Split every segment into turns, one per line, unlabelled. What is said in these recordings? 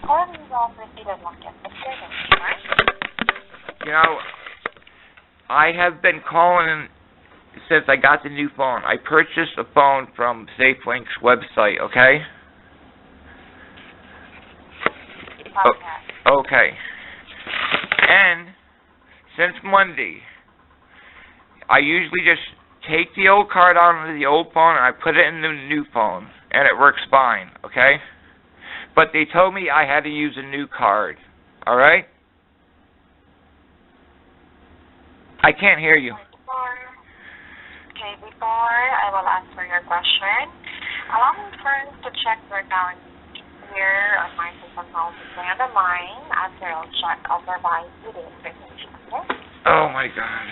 Call resolved received not yet. Right?
You know, I have been calling since I got the new phone. I purchased a phone from SafeLink's website, okay? Okay. And since Monday, I usually just take the old card out of the old phone and I put it in the new phone, and it works fine, okay? But they told me I had to use a new card, alright? I can't hear you.
Before I will answer your question, allow me first to check your account here on my system home to stay on the line. After I'll check, I'll provide you the information. Okay?
Oh my God.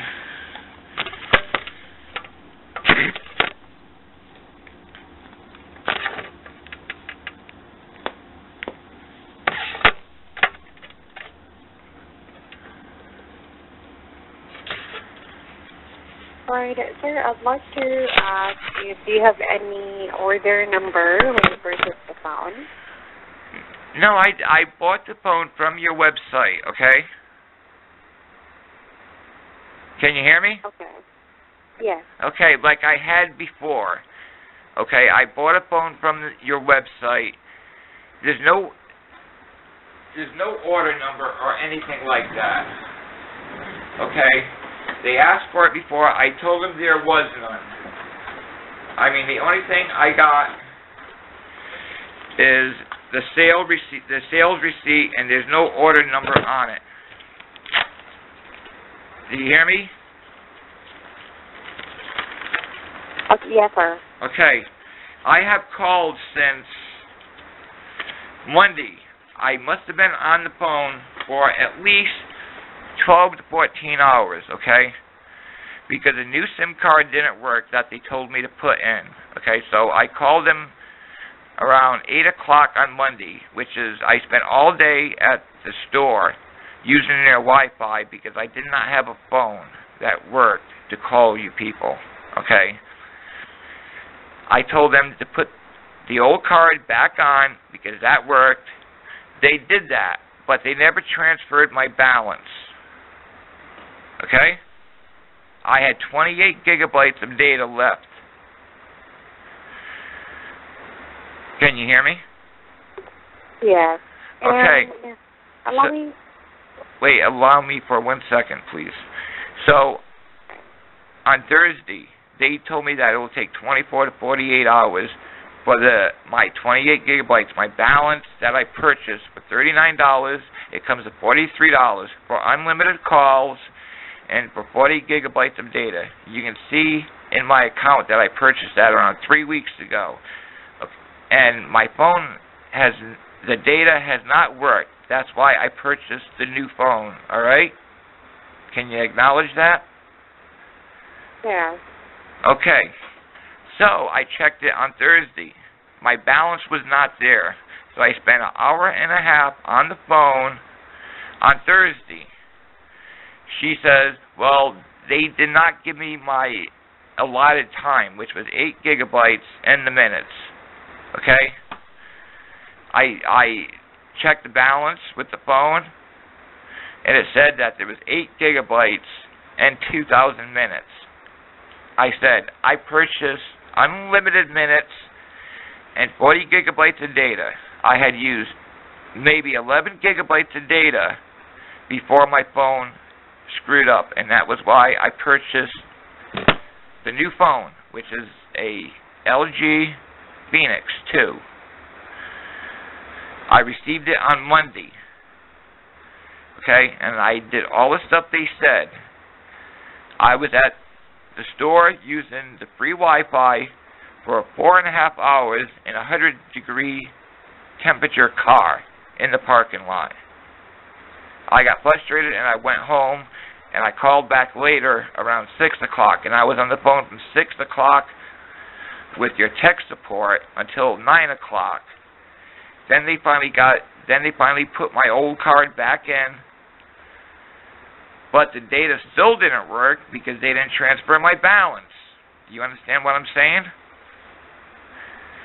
Alright, sir, I'd like to ask you, do you have any order number when you purchased the phone?
No, I bought the phone from your website, okay? Can you hear me?
Okay. Yes.
Okay, like I had before. Okay, I bought a phone from your website. There's no order number or anything like that. Okay? They asked for it before. I told them there was none. I mean, the only thing I got is the sales receipt, and there's no order number on it. Do you hear me?
Okay, yes, sir.
Okay. I have called since Monday. I must have been on the phone for at least 12 to 14 hours, okay? Because a new SIM card didn't work that they told me to put in, okay? So I called them around 8 o'clock on Monday, which is, I spent all day at the store using their Wi-Fi because I did not have a phone that worked to call you people, okay? I told them to put the old card back on because that worked. They did that, but they never transferred my balance. Okay? I had 28 gigabytes of data left. Can you hear me?
Yes.
Okay.
Allow me.
Wait, allow me for 1 second, please. So, on Thursday, they told me that it will take 24 to 48 hours for my 28 gigabytes, my balance that I purchased for $39. It comes to $43 for unlimited calls and for 40 gigabytes of data. You can see in my account that I purchased that around 3 weeks ago. And my phone the data has not worked. That's why I purchased the new phone, alright? Can you acknowledge that?
Yeah.
Okay. So, I checked it on Thursday. My balance was not there. So I spent an hour and a half on the phone on Thursday. She says, well, they did not give me my allotted time, which was 8 gigabytes in the minutes. Okay? I checked the balance with the phone, and it said that there was 8 gigabytes and 2,000 minutes. I said, I purchased unlimited minutes and 40 gigabytes of data. I had used maybe 11 gigabytes of data before my phone screwed up, and that was why I purchased the new phone, which is a LG Phoenix 2. I received it on Monday, okay, and I did all the stuff they said. I was at the store using the free Wi-Fi for 4.5 hours in a 100-degree temperature car in the parking lot. I got frustrated and I went home and I called back later around 6 o'clock, and I was on the phone from 6 o'clock with your tech support until 9 o'clock. Then they finally put my old card back in, but the data still didn't work because they didn't transfer my balance. Do you understand what I'm saying?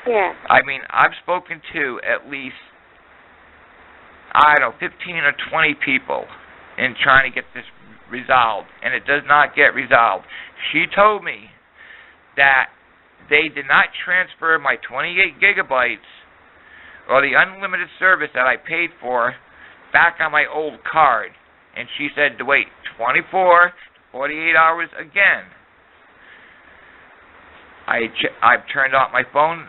Yeah.
I mean, I've spoken to at least I don't know, 15 or 20 people in trying to get this resolved, and it does not get resolved. She told me that they did not transfer my 28 gigabytes or the unlimited service that I paid for back on my old card, and she said to wait 24 to 48 hours again. I've turned off my phone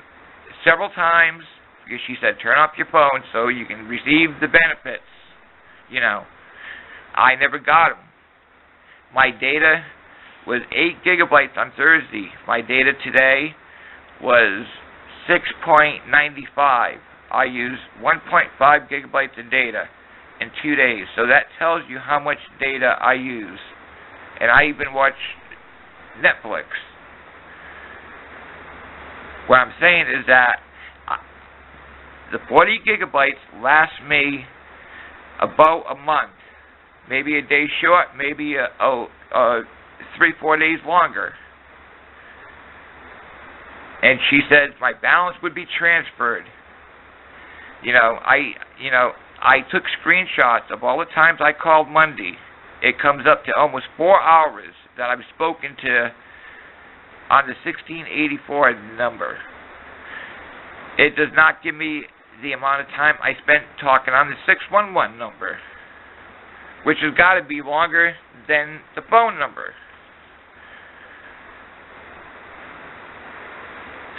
several times because she said turn off your phone so you can receive the benefits. You know, I never got them. My data was 8 gigabytes on Thursday. My data today was 6.95. I used 1.5 gigabytes of data in 2 days. So that tells you how much data I use. And I even watch Netflix. What I'm saying is that the 40 gigabytes lasts me about a month. Maybe a day short, maybe 3-4 days longer. And she said my balance would be transferred. I took screenshots of all the times I called Monday. It comes up to almost 4 hours that I've spoken to on the 1684 number. It does not give me the amount of time I spent talking on the 611 number, which has got to be longer than the phone number.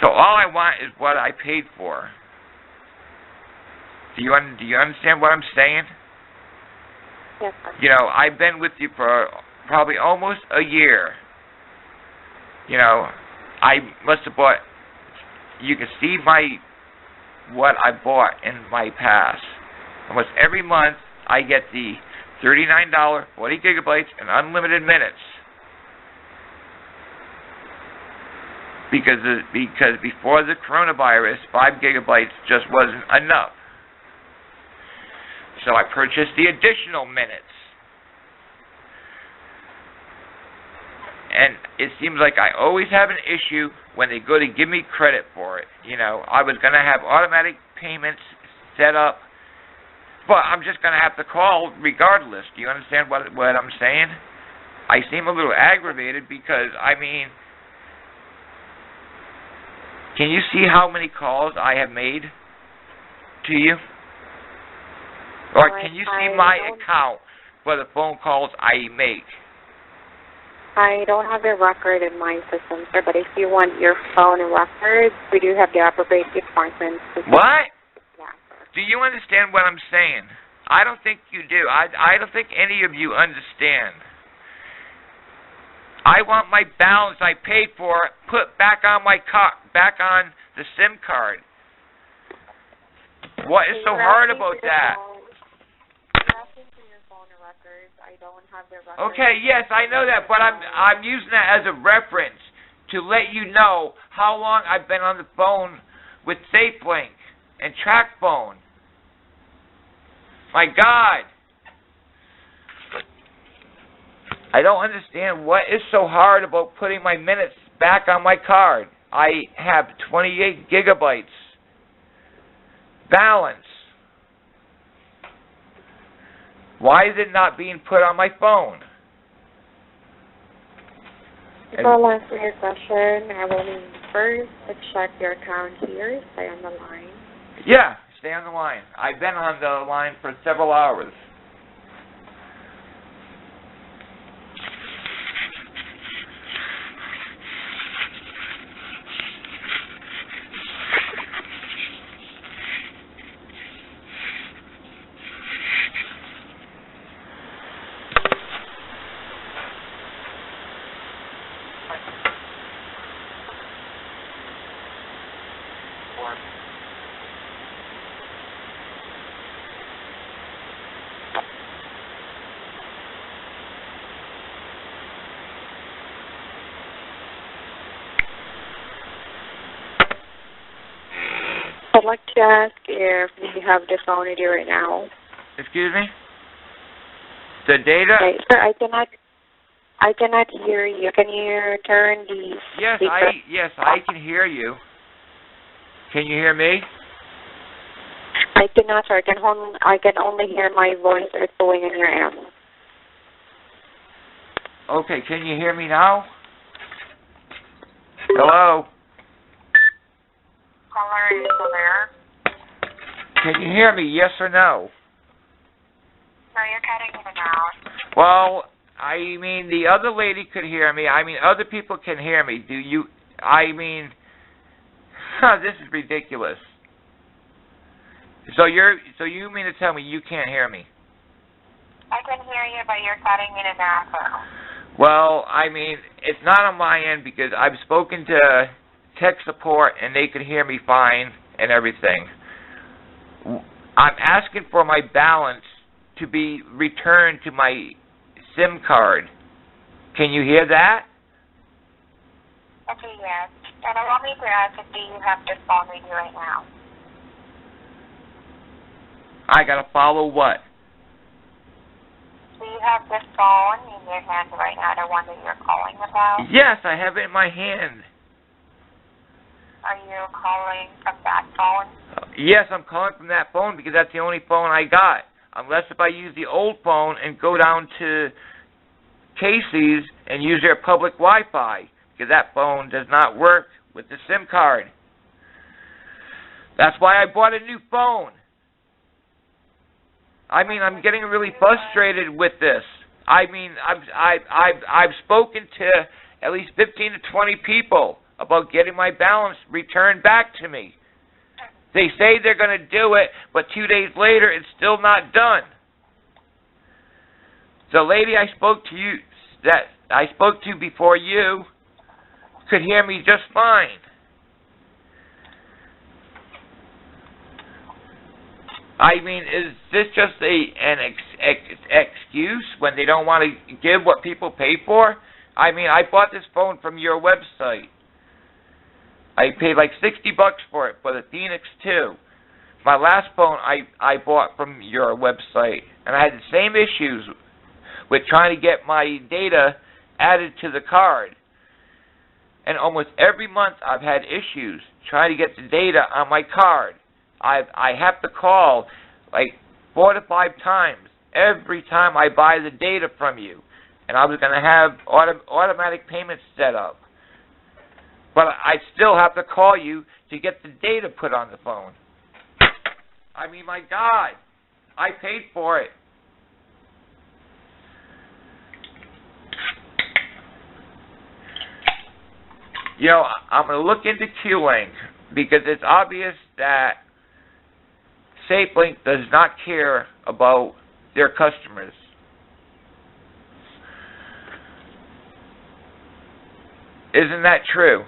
So all I want is what I paid for. Do you understand what I'm saying?
Yes, sir.
I've been with you for probably almost a year. I must have bought, you can see what I bought in my past. Almost every month I get the $39, 40 gigabytes, and unlimited minutes. Because before the coronavirus, 5 gigabytes just wasn't enough. So I purchased the additional minutes. And it seems like I always have an issue when they go to give me credit for it. I was going to have automatic payments set up, but I'm just going to have to call regardless. Do you understand what I'm saying? I seem a little aggravated because, can you see how many calls I have made to you? Or can you see my account for the phone calls I make?
I don't have a record in my system, sir, but if you want your phone records, we do have the appropriate department.
What?
Yeah, sir.
Do you understand what I'm saying? I don't think you do. I don't think any of you understand. I want my balance I paid for put back on back on the SIM card. What is so hard about that?
I don't have the records.
Okay, yes, I know that, but I'm using that as a reference to let you know how long I've been on the phone with SafeLink and Tracfone. My God. I don't understand what is so hard about putting my minutes back on my card. I have 28 gigabytes balance. Why is it not being put on my phone?
Before I answer your question, I will need first to check your account here. Stay on the line.
Yeah, stay on the line. I've been on the line for several hours.
I'd like to ask if you have the phone with you right now.
Excuse me? The data?
Okay, sir, I cannot hear you. Can you turn the speaker?
Yes, I can hear you. Can you hear me?
I cannot, sir. I can only hear my voice echoing in your ear.
Okay, can you hear me now? Hello?
Caller, are you still there?
Can you hear me, yes or no?
No, you're cutting in and out.
Well, I mean, the other lady could hear me. I mean, other people can hear me. Do you, I mean, this is ridiculous. So you mean to tell me you can't hear me?
I can hear you, but you're cutting in and out, though.
Well, I mean, it's not on my end because I've spoken to tech support and they could hear me fine and everything. I'm asking for my balance to be returned to my SIM card. Can you hear that?
Okay, yes. And allow me to ask, do you have this phone with you right now?
I gotta follow what?
Do you have this phone in your hand right now, the one that you're calling about?
Yes, I have it in my hand.
Are you calling from that phone?
Yes, I'm calling from that phone because that's the only phone I got. Unless if I use the old phone and go down to Casey's and use their public Wi-Fi, because that phone does not work with the SIM card. That's why I bought a new phone. I mean, I'm getting really frustrated with this. I mean, I've spoken to at least 15 to 20 people about getting my balance returned back to me. They say they're going to do it, but 2 days later, it's still not done. The lady I spoke to before you could hear me just fine. I mean, is this just an excuse when they don't want to give what people pay for? I mean, I bought this phone from your website. I paid like $60 for it for the Phoenix 2. My last phone I bought from your website, and I had the same issues with trying to get my data added to the card. And almost every month I've had issues trying to get the data on my card. I have to call like 4 to 5 times every time I buy the data from you. And I was going to have automatic payments set up. But I still have to call you to get the data put on the phone. I mean, my God, I paid for it. You know, I'm going to look into Q-Link because it's obvious that SafeLink does not care about their customers. Isn't that true?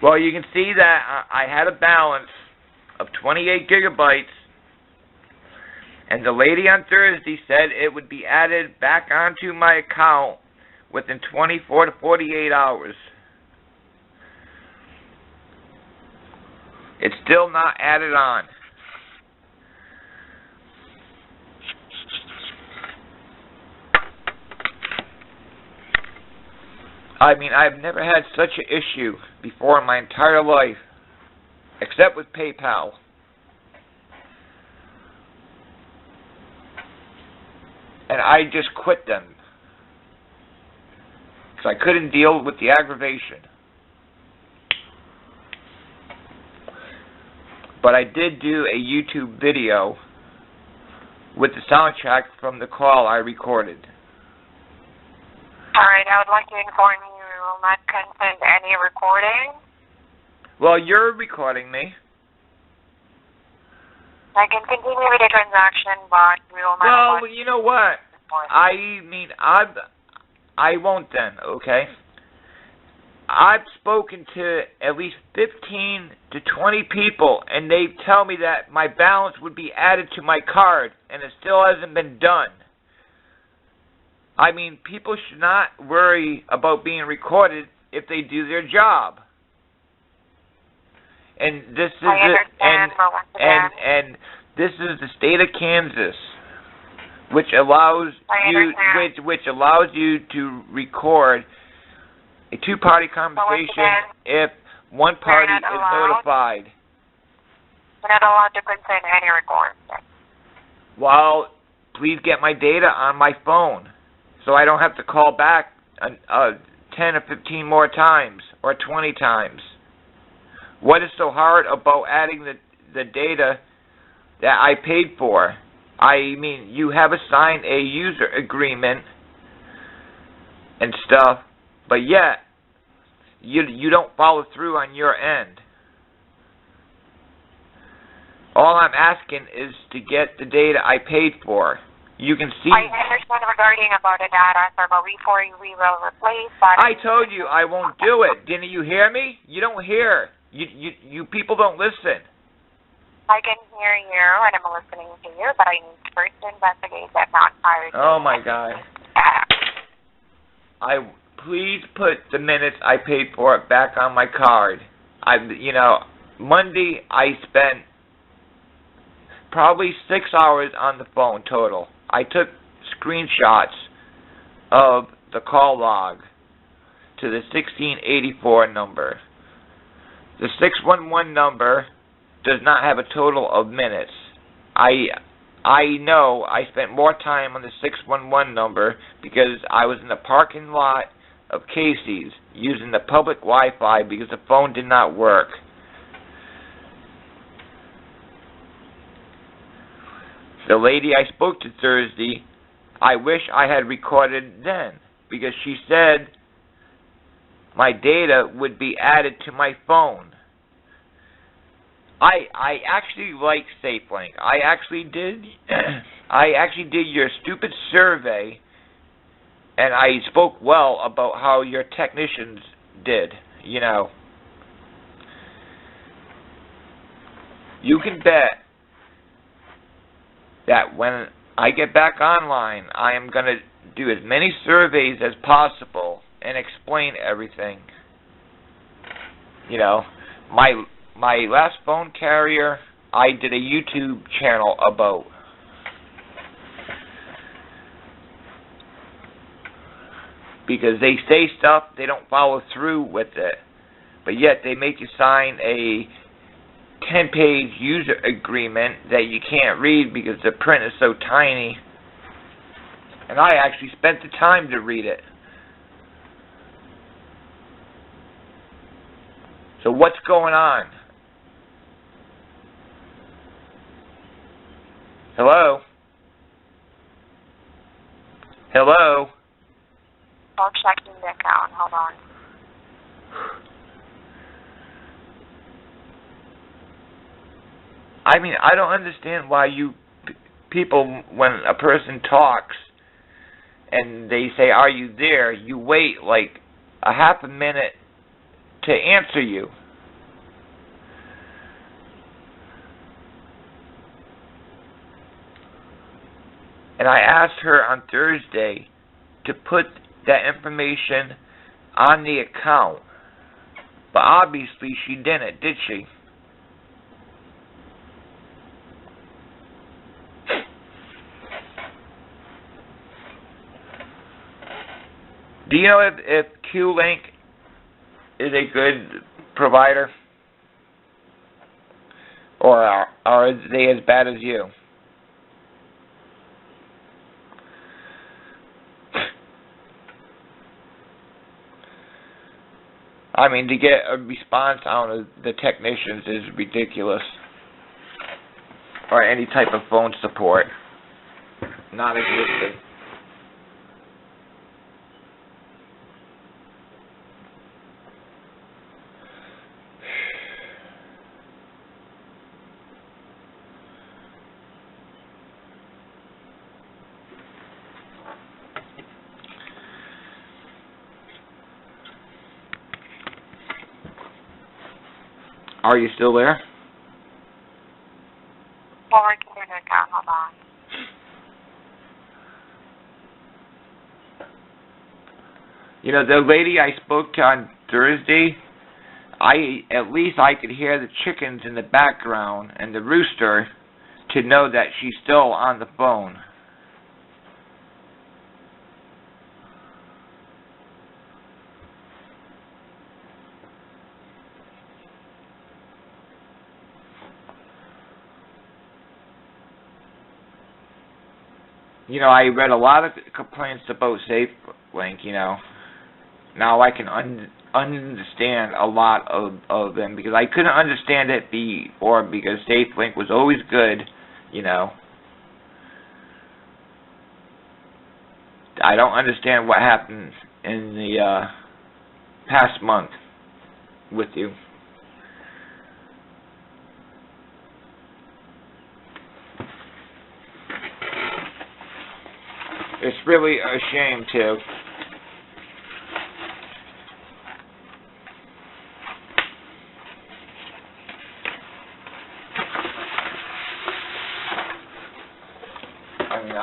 Well, you can see that I had a balance of 28 gigabytes, and the lady on Thursday said it would be added back onto my account within 24 to 48 hours. It's still not added on. I mean, I've never had such an issue before in my entire life, except with PayPal. And I just quit them because I couldn't deal with the aggravation. But I did do a YouTube video with the soundtrack from the call I recorded.
All right, I would like to inform you we will not consent to any recording.
Well, you're recording me.
I can continue with the transaction, but we will not...
Well, you know what? I mean, I won't then, okay? I've spoken to at least 15 to 20 people, and they tell me that my balance would be added to my card, and it still hasn't been done. I mean, people should not worry about being recorded if they do their job. And this is and this is the state of Kansas, which allows you to record A two-party conversation if one party is notified.
We're not allowed to consent any recording.
Well, please get my data on my phone so I don't have to call back 10 or 15 more times or 20 times. What is so hard about adding the data that I paid for? I mean, you have signed a user agreement and stuff, but yet you don't follow through on your end. All I'm asking is to get the data I paid for. You can see.
I understand regarding about the data, sir, but before we will replace that.
I told you I won't do it. Didn't you hear me? You don't hear. You people don't listen.
I can hear you and I'm listening to you, but I need first to investigate that non-pirate.
Oh my God. Please put the minutes I paid for it back on my card. Monday I spent probably 6 hours on the phone total. I took screenshots of the call log to the 1684 number. The 611 number does not have a total of minutes. I know I spent more time on the 611 number because I was in the parking lot of Casey's using the public Wi-Fi because the phone did not work. The lady I spoke to Thursday, I wish I had recorded then because she said my data would be added to my phone. I actually like SafeLink. I actually did your stupid survey, and I spoke well about how your technicians did. You can bet that when I get back online, I am going to do as many surveys as possible and explain everything. My last phone carrier, I did a YouTube channel about. Because they say stuff, they don't follow through with it. But yet they make you sign a 10-page user agreement that you can't read because the print is so tiny. And I actually spent the time to read it. So what's going on? Hello? Hello?
I'll check in the account. Hold on.
I mean, I don't understand why you people, when a person talks and they say, "Are you there?" you wait like a half a minute to answer you. And I asked her on Thursday to put that information on the account. But obviously she didn't, did she? Do you know if Q-Link is a good provider? Or are they as bad as you? I mean, to get a response out of the technicians is ridiculous. Or any type of phone support. Non-existent. Are you still there?
Forward to the account. Hold on.
The lady I spoke to on Thursday, at least I could hear the chickens in the background and the rooster to know that she's still on the phone. You know, I read a lot of complaints about SafeLink, you know. Now I can understand a lot of them, because I couldn't understand it before, because SafeLink was always good, you know. I don't understand what happened in the past month with you. It's really a shame, too. I mean,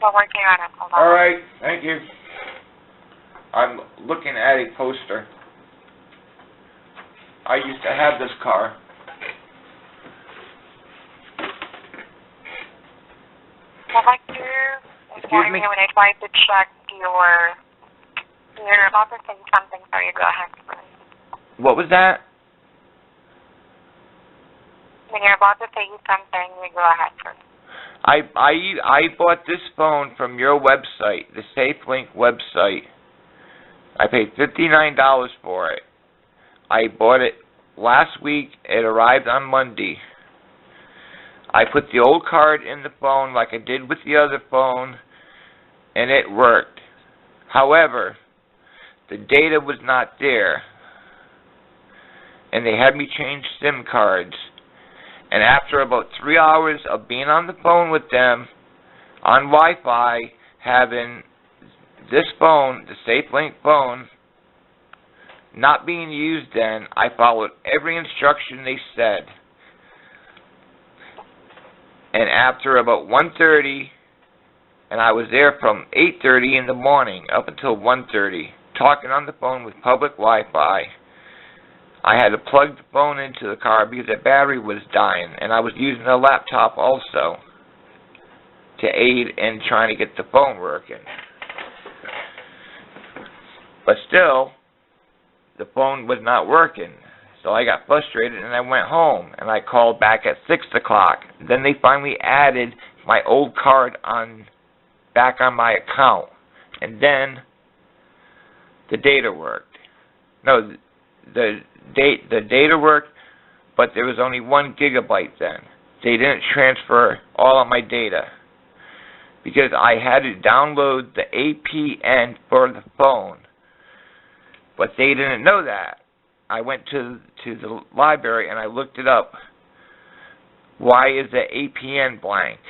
We're working on it. Hold on.
all right, thank you. I'm looking at a poster. I used to have this car.
I'd like to inform
me?
you when I try to check you're about to say something, so you go ahead first.
What was that?
When you're about to say something, you go ahead first.
I bought this phone from your website, the SafeLink website. I paid $59 for it. I bought it last week. It arrived on Monday. I put the old card in the phone like I did with the other phone, and it worked. However, the data was not there, and they had me change SIM cards. And after about 3 hours of being on the phone with them, on Wi-Fi, having this phone, the SafeLink phone, not being used then, I followed every instruction they said. And after about 1:30, and I was there from 8:30 in the morning up until 1:30, talking on the phone with public Wi-Fi. I had to plug the phone into the car because the battery was dying, and I was using a laptop also to aid in trying to get the phone working. But still, the phone was not working, so I got frustrated and I went home, and I called back at 6 o'clock. Then they finally added my old card back on my account, and then the data worked. No, the data worked, but there was only 1 gigabyte then. They didn't transfer all of my data because I had to download the APN for the phone, but they didn't know that. I went to the library and I looked it up. Why is the APN blank?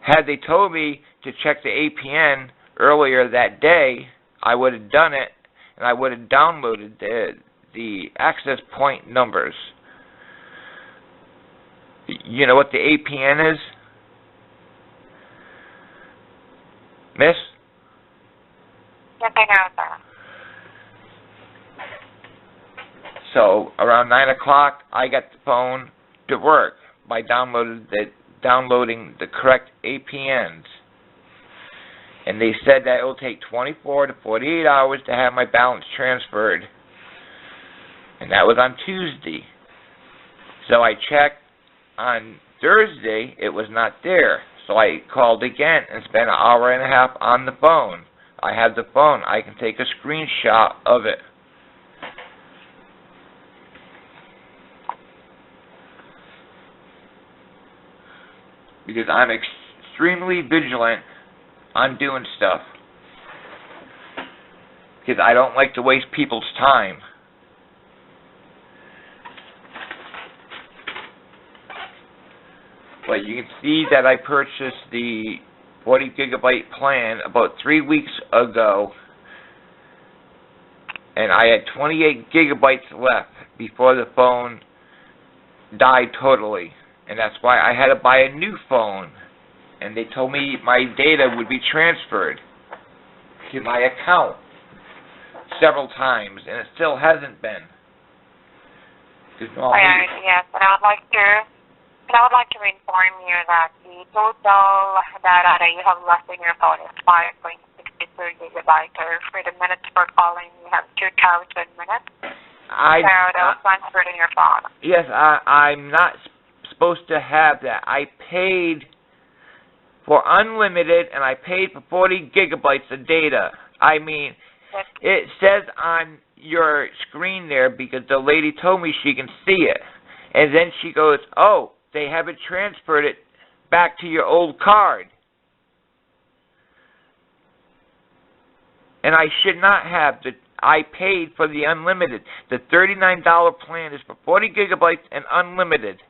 Had they told me to check the APN earlier that day, I would have done it, and I would have downloaded the access point numbers. You know what the APN is, Miss?
Yes, I know, sir.
So around 9 o'clock, I got the phone to work by downloading the correct APNs. And they said that it will take 24 to 48 hours to have my balance transferred. And that was on Tuesday. So I checked on Thursday, it was not there. So I called again and spent an hour and a half on the phone. I have the phone. I can take a screenshot of it. Because I'm extremely vigilant on doing stuff. Because I don't like to waste people's time. But you can see that I purchased the 40 gigabyte plan about 3 weeks ago, and I had 28 gigabytes left before the phone died totally, and that's why I had to buy a new phone. And they told me my data would be transferred to my account several times, and it still hasn't been. Because normally,
Yes, and I would like to inform you that the total data that you have left in your phone is 5.62 gigabytes. Or for the minutes per calling, you have 2,000 minutes. So those transferred in your phone.
Yes, I'm not supposed to have that. I paid for unlimited, and I paid for 40 gigabytes of data. I mean, it says on your screen there because the lady told me she can see it. And then she goes, oh, they haven't transferred it back to your old card. And I should not have. I paid for the unlimited. The $39 plan is for 40 gigabytes and unlimited.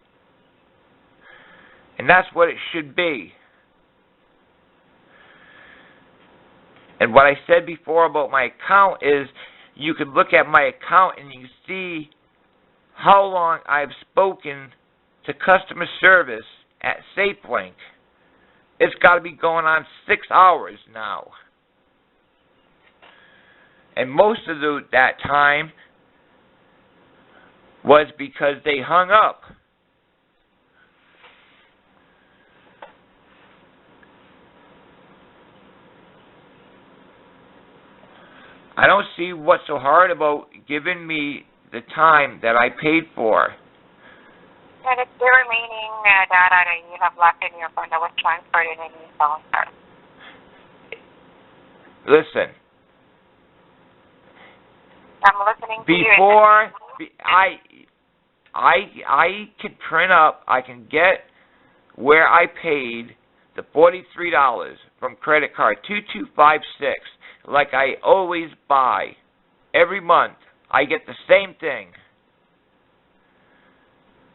And that's what it should be. And what I said before about my account is you can look at my account and you see how long I've spoken to customer service at SafeLink. It's got to be going on 6 hours now. And most of that time was because they hung up. I don't see what's so hard about giving me the time that I paid for.
And it's the remaining data that you have left in your phone that was transferred in your phone, sir.
Listen.
I'm listening to you.
Before I can print up, I can get where I paid the $43 from credit card 2256, like I always buy. Every month, I get the same thing.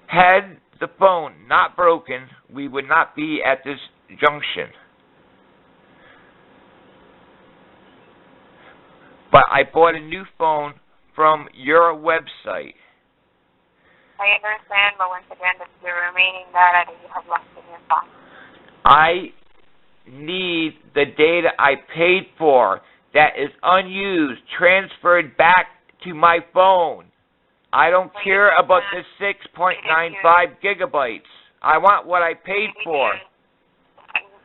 Had the phone not broken, we would not be at this junction. But I bought a new phone from your website.
I understand, but once again, that's the remaining data that you have left in your phone.
I need the data I paid for that is unused transferred back to my phone. I don't care about the 6.95 gigabytes. I want what I paid for.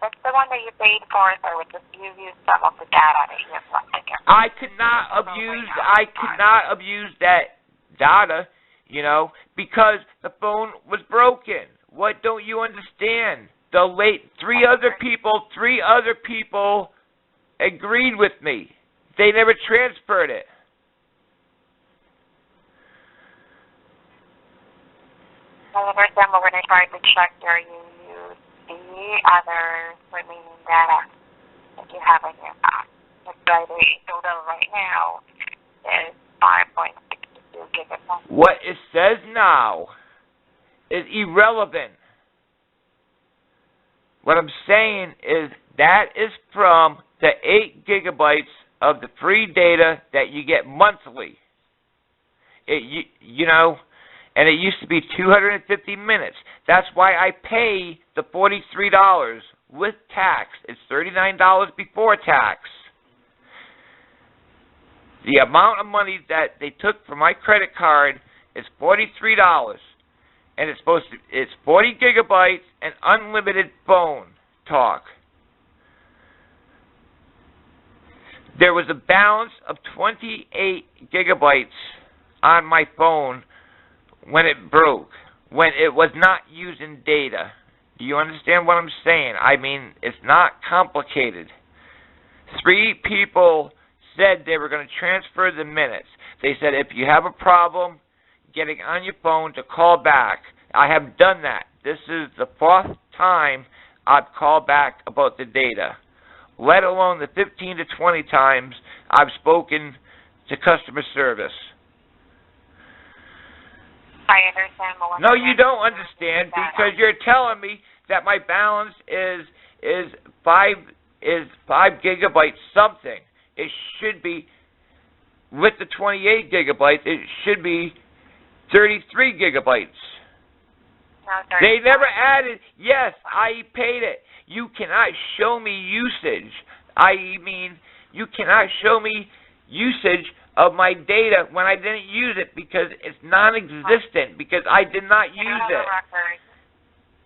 That's the one that you paid for, so it just gives you some of the data that you have left in your phone.
I could not abuse that data, you know, because the phone was broken. What don't you understand? Three other people agreed with me. They never transferred it.
I understand, but when I tried to check there, you used the other remaining data that you have in your phone. That's why the total right now is 5.62 gigabytes.
What it says now is irrelevant. What I'm saying is that is from the 8 gigabytes of the free data that you get monthly. You know, and it used to be 250 minutes. That's why I pay the $43 with tax. It's $39 before tax. The amount of money that they took from my credit card is $43. And it's 40 gigabytes and unlimited phone talk. There was a balance of 28 gigabytes on my phone when it broke, when it was not using data. Do you understand what I'm saying? I mean, it's not complicated. 3 people said they were going to transfer the minutes. They said if you have a problem getting on your phone to call back. I have done that. This is the 4th time I've called back about the data, let alone the 15 to 20 times I've spoken to customer service.
I understand.
No, you don't understand, because you're telling me that my balance is 5 gigabytes something. It should be, with the 28 gigabytes, it should be 33 gigabytes.
No,
they never added. Yes, I paid it. You cannot show me usage. I mean, you cannot show me usage of my data when I didn't use it because it's non-existent, because I did not use it.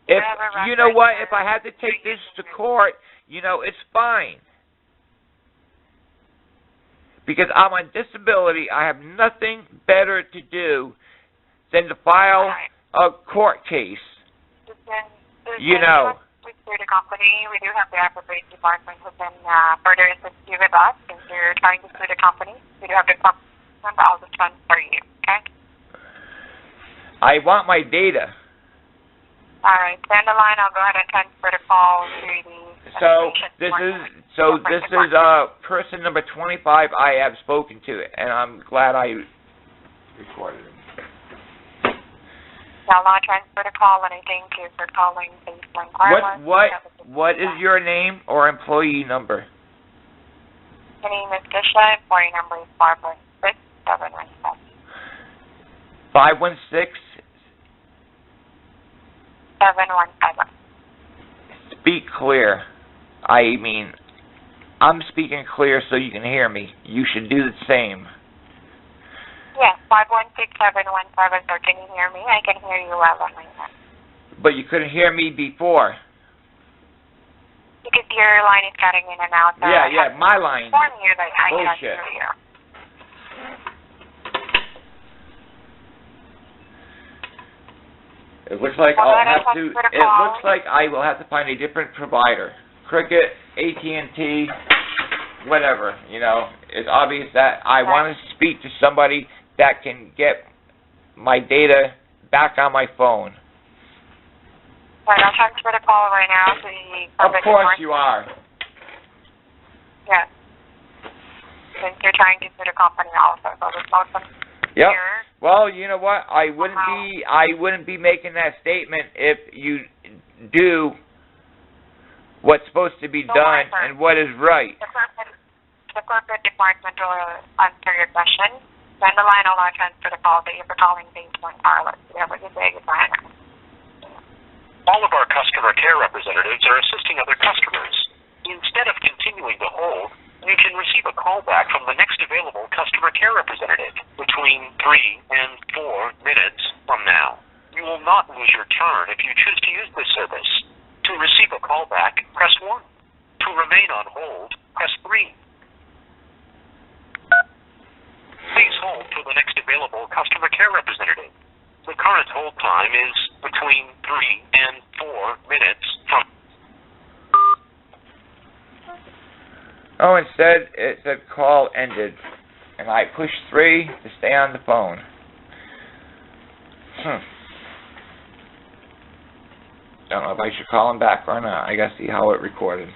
If, you know what, if I had to take this to court, you know, it's fine. Because I'm on disability, I have nothing better to do than to file a court case. You know.
We sue the company. We do have the appropriate department who can further assist you with us. Since you're trying to sue the company, we do have the company number. I'll just transfer you, okay?
I want my data.
All right, stay on the line. I'll go ahead and transfer the call to the...
This is person number 25 I have spoken to, and I'm glad I recorded it.
I'll now transfer the call, and I thank you for calling Baseline Wireless.
What is your name or employee number?
My name is Kisha, employee number is 516-717.
516?
717.
Speak clear. I mean, I'm speaking clear so you can hear me. You should do the same.
Yes, 516-717, sir. Can you hear me? I can hear you well on my end.
But you couldn't hear me before.
Because your line is cutting in and out. So
yeah, my line.
Inform you that I cannot
Bullshit.
hear you.
It looks like It looks like I will have to find a different provider. Cricket, AT&T, whatever. You know, it's obvious that I want to speak to somebody that can get my data back on my phone.
Right, I'll transfer the call right now to the...
Of course you are.
Yes. Since you're trying to sue the company also, so there's no some
Yep.
here.
Well, you know what? I wouldn't be making that statement if you do what's supposed to be done and what is right.
The corporate department will answer your question. Send the line, I'll transfer the call. Thank you for calling Baseline Wireless. You have a good day. Goodbye.
All of our customer care representatives are assisting other customers. Instead of continuing to hold, you can receive a call back from the next available customer care representative between 3 and 4 minutes from now. You will not lose your turn if you choose to use this service. To receive a call back, press 1. To remain on hold, press 3. Please hold for the next available customer care representative. The current hold time is between 3 and 4 minutes from...
Oh, it said call ended. And I pushed 3 to stay on the phone. Don't know if I should call him back or not. I gotta see how it recorded.